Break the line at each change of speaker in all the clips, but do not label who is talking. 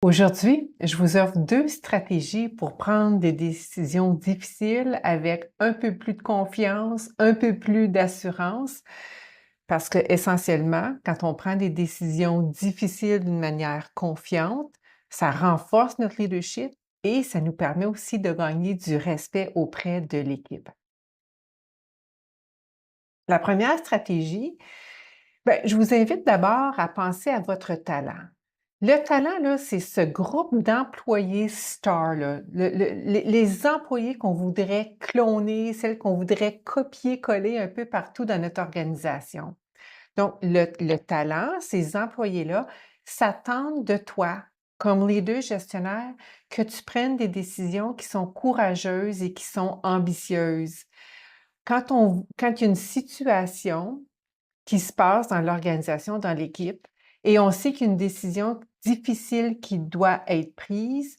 Aujourd'hui, je vous offre 2 stratégies pour prendre des décisions difficiles avec un peu plus de confiance, un peu plus d'assurance, parce que essentiellement, quand on prend des décisions difficiles d'une manière confiante, ça renforce notre leadership et ça nous permet aussi de gagner du respect auprès de l'équipe. La première stratégie, je vous invite d'abord à penser à votre talent. Le talent, là, c'est ce groupe d'employés stars, là, les employés qu'on voudrait cloner, celles qu'on voudrait copier-coller un peu partout dans notre organisation. Donc, le talent, ces employés-là, s'attendent de toi, comme leader gestionnaire, que tu prennes des décisions qui sont courageuses et qui sont ambitieuses. Quand il y a une situation qui se passe dans l'organisation, dans l'équipe, et on sait qu'il y a une décision difficile qui doit être prise,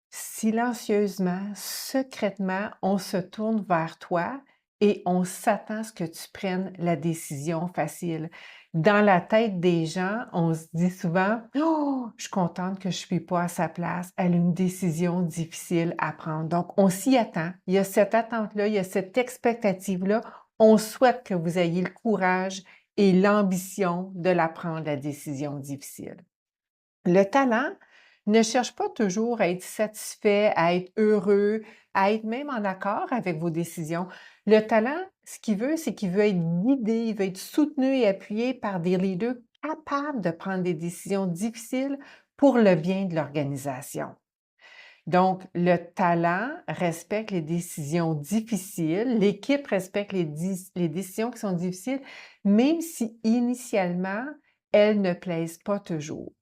silencieusement, secrètement, on se tourne vers toi et on s'attend à ce que tu prennes la décision facile. Dans la tête des gens, on se dit souvent: «Oh, je suis contente que je ne suis pas à sa place, elle a une décision difficile à prendre». Donc on s'y attend. Il y a cette attente-là, il y a cette expectative-là. On souhaite que vous ayez le courage et l'ambition de la prendre, la décision difficile. Le talent ne cherche pas toujours à être satisfait, à être heureux, à être même en accord avec vos décisions. Le talent, ce qu'il veut, c'est qu'il veut être guidé, il veut être soutenu et appuyé par des leaders capables de prendre des décisions difficiles pour le bien de l'organisation. Donc, le talent respecte les décisions difficiles, l'équipe respecte les décisions qui sont difficiles, même si initialement, elles ne plaisent pas toujours.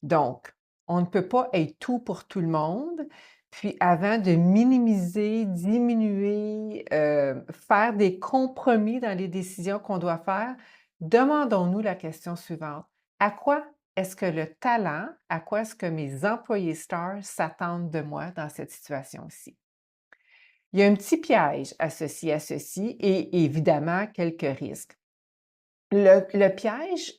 Donc, on ne peut pas être tout pour tout le monde. Puis avant de minimiser, diminuer, faire des compromis dans les décisions qu'on doit faire, demandons-nous la question suivante: à quoi est-ce que le talent, à quoi est-ce que mes employés stars s'attendent de moi dans cette situation-ci? Il y a un petit piège associé à ceci et évidemment quelques risques. Le piège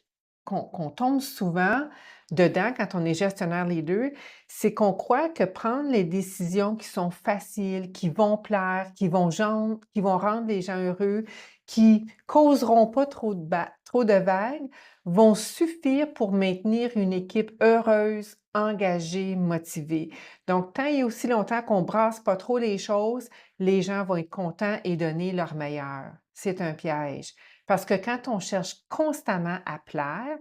qu'on tombe souvent dedans quand on est gestionnaire leader, c'est qu'on croit que prendre les décisions qui sont faciles, qui vont plaire, qui vont rendre les gens heureux, qui causeront pas trop de vagues, vont suffire pour maintenir une équipe heureuse, engagée, motivée. Donc, tant et aussi longtemps qu'on brasse pas trop les choses, les gens vont être contents et donner leur meilleur. C'est un piège. Parce que quand on cherche constamment à plaire,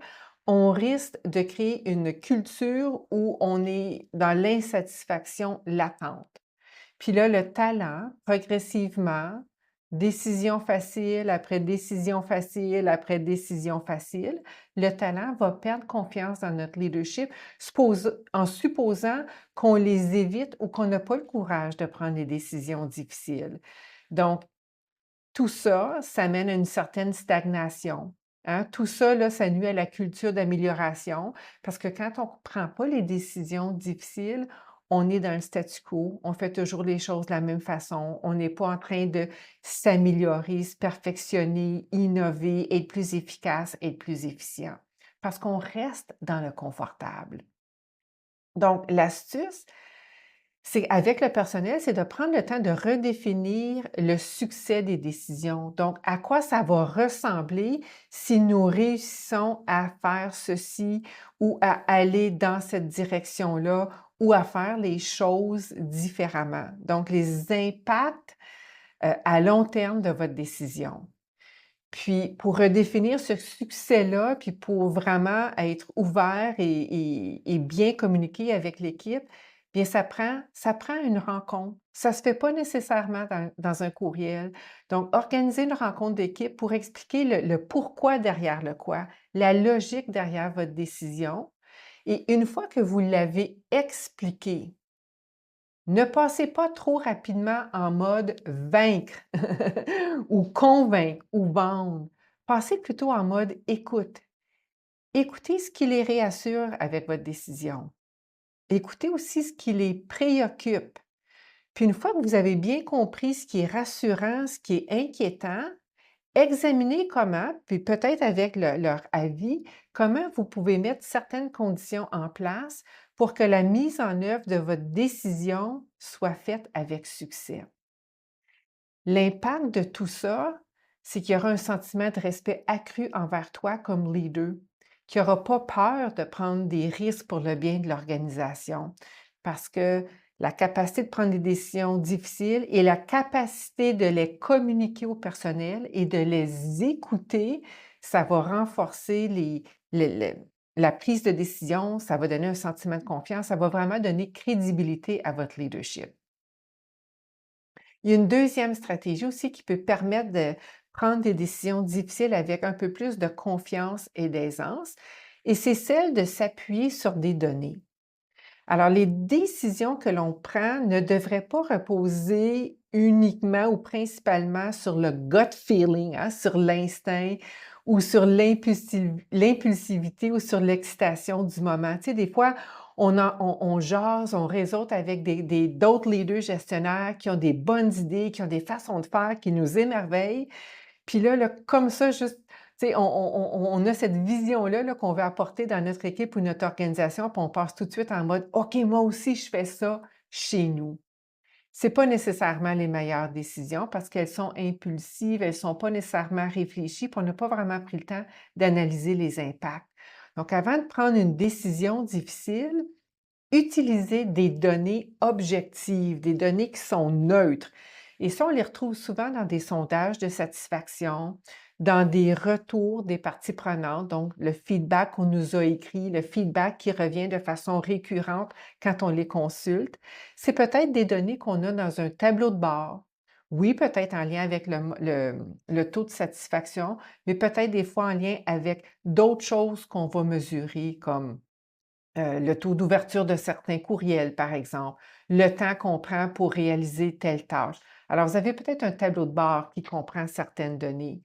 on risque de créer une culture où on est dans l'insatisfaction latente. Puis là, le talent, progressivement, décision facile après décision facile après décision facile, le talent va perdre confiance dans notre leadership en supposant qu'on les évite ou qu'on n'a pas le courage de prendre des décisions difficiles. Donc, tout ça, ça mène à une certaine stagnation, hein. Tout ça, là, ça nuit à la culture d'amélioration parce que quand on ne prend pas les décisions difficiles, on est dans le statu quo, on fait toujours les choses de la même façon, on n'est pas en train de s'améliorer, se perfectionner, innover, être plus efficace, être plus efficient parce qu'on reste dans le confortable. Donc l'astuce, c'est avec le personnel, c'est de prendre le temps de redéfinir le succès des décisions. Donc, à quoi ça va ressembler si nous réussissons à faire ceci ou à aller dans cette direction-là ou à faire les choses différemment. Donc, les impacts à long terme de votre décision. Puis, pour redéfinir ce succès-là, puis pour vraiment être ouvert et bien communiquer avec l'équipe, bien, ça prend une rencontre. Ça ne se fait pas nécessairement dans un courriel. Donc, organiser une rencontre d'équipe pour expliquer le pourquoi derrière le quoi, la logique derrière votre décision. Et une fois que vous l'avez expliqué, ne passez pas trop rapidement en mode vaincre ou convaincre ou vendre. Passez plutôt en mode écoute. Écoutez ce qui les réassure avec votre décision. Écoutez aussi ce qui les préoccupe. Puis une fois que vous avez bien compris ce qui est rassurant, ce qui est inquiétant, examinez comment, puis peut-être avec leur avis, comment vous pouvez mettre certaines conditions en place pour que la mise en œuvre de votre décision soit faite avec succès. L'impact de tout ça, c'est qu'il y aura un sentiment de respect accru envers toi comme leader, qui n'aura pas peur de prendre des risques pour le bien de l'organisation, parce que la capacité de prendre des décisions difficiles et la capacité de les communiquer au personnel et de les écouter, ça va renforcer la prise de décision, ça va donner un sentiment de confiance, ça va vraiment donner crédibilité à votre leadership. Il y a une deuxième stratégie aussi qui peut permettre de prendre des décisions difficiles avec un peu plus de confiance et d'aisance, et c'est celle de s'appuyer sur des données. Alors, les décisions que l'on prend ne devraient pas reposer uniquement ou principalement sur le gut feeling, hein, sur l'instinct ou sur l'impulsivité ou sur l'excitation du moment. Tu sais, des fois, on jase, on réseaute avec d'autres leaders gestionnaires qui ont des bonnes idées, qui ont des façons de faire qui nous émerveillent. Puis là, comme ça, juste, tu sais, on a cette vision-là là, qu'on veut apporter dans notre équipe ou notre organisation, puis on passe tout de suite en mode OK, moi aussi, je fais ça chez nous. C'est pas nécessairement les meilleures décisions parce qu'elles sont impulsives, elles sont pas nécessairement réfléchies, puis on n'a pas vraiment pris le temps d'analyser les impacts. Donc, avant de prendre une décision difficile, utilisez des données objectives, des données qui sont neutres. Et ça, on les retrouve souvent dans des sondages de satisfaction, dans des retours des parties prenantes, donc le feedback qu'on nous a écrit, le feedback qui revient de façon récurrente quand on les consulte. C'est peut-être des données qu'on a dans un tableau de bord. Oui, peut-être en lien avec le taux de satisfaction, mais peut-être des fois en lien avec d'autres choses qu'on va mesurer, comme le taux d'ouverture de certains courriels, par exemple, le temps qu'on prend pour réaliser telle tâche. Alors, vous avez peut-être un tableau de bord qui comprend certaines données.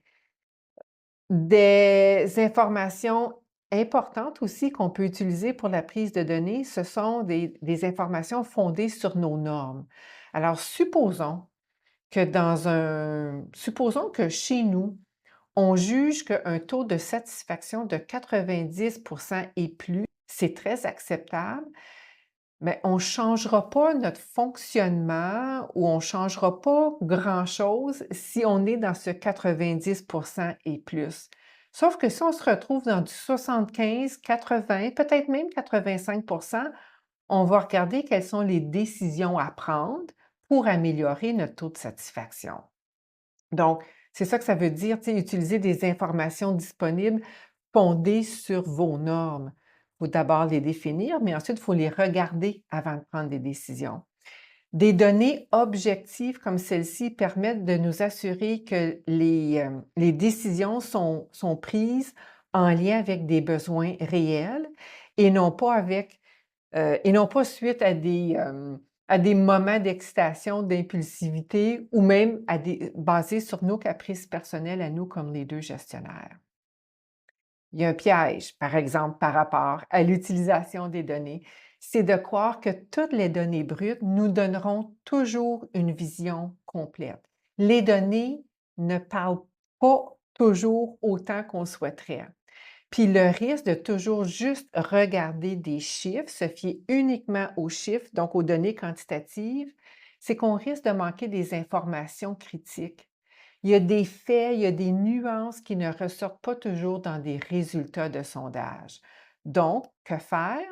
Des informations importantes aussi qu'on peut utiliser pour la prise de données, ce sont des informations fondées sur nos normes. Alors, supposons que chez nous, on juge qu'un taux de satisfaction de 90 et plus, c'est très acceptable, mais on ne changera pas notre fonctionnement ou on ne changera pas grand-chose si on est dans ce 90 et plus. Sauf que si on se retrouve dans du 75, 80, peut-être même 85, on va regarder quelles sont les décisions à prendre pour améliorer notre taux de satisfaction. Donc, c'est ça que ça veut dire, tu sais, utiliser des informations disponibles fondées sur vos normes. Il faut d'abord les définir, mais ensuite, il faut les regarder avant de prendre des décisions. Des données objectives comme celle-ci permettent de nous assurer que les décisions sont prises en lien avec des besoins réels et non pas suite à des moments d'excitation, d'impulsivité ou même basés sur nos caprices personnels à nous comme les 2 gestionnaires. Il y a un piège, par exemple, par rapport à l'utilisation des données, c'est de croire que toutes les données brutes nous donneront toujours une vision complète. Les données ne parlent pas toujours autant qu'on souhaiterait. Puis le risque de toujours juste regarder des chiffres, se fier uniquement aux chiffres, donc aux données quantitatives, c'est qu'on risque de manquer des informations critiques. Il y a des faits, il y a des nuances qui ne ressortent pas toujours dans des résultats de sondage. Donc, que faire?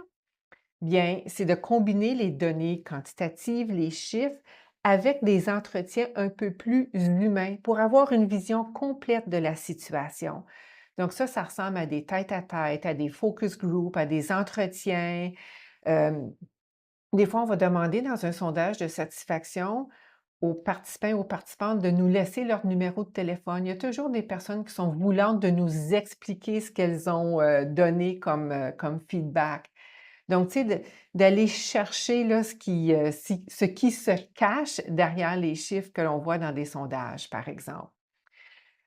Bien, c'est de combiner les données quantitatives, les chiffres, avec des entretiens un peu plus humains pour avoir une vision complète de la situation. Donc ça ressemble à des tête-à-tête, à des focus group, à des entretiens. Des fois, on va demander dans un sondage de satisfaction aux participants et aux participantes de nous laisser leur numéro de téléphone. Il y a toujours des personnes qui sont voulantes de nous expliquer ce qu'elles ont donné comme feedback. Donc, tu sais, d'aller chercher là, ce qui se cache derrière les chiffres que l'on voit dans des sondages, par exemple.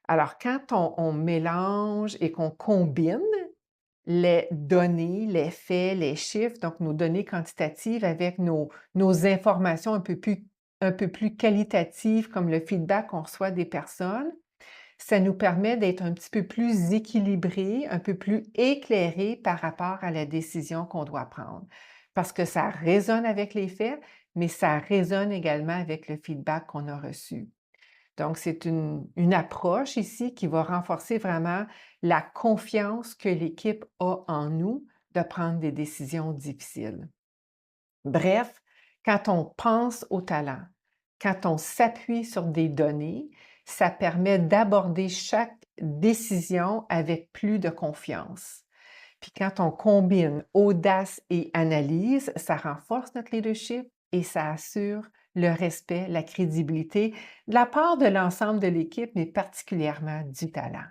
Alors, quand on mélange et qu'on combine les données, les faits, les chiffres, donc nos données quantitatives avec nos informations un peu plus qualitatives, comme le feedback qu'on reçoit des personnes, ça nous permet d'être un petit peu plus équilibrés, un peu plus éclairés par rapport à la décision qu'on doit prendre. parce que ça résonne avec les faits, mais ça résonne également avec le feedback qu'on a reçu. Donc, c'est une approche ici qui va renforcer vraiment la confiance que l'équipe a en nous de prendre des décisions difficiles. Bref, quand on pense au talent, quand on s'appuie sur des données, ça permet d'aborder chaque décision avec plus de confiance. Puis quand on combine audace et analyse, ça renforce notre leadership et ça assure le respect, la crédibilité de la part de l'ensemble de l'équipe, mais particulièrement du talent.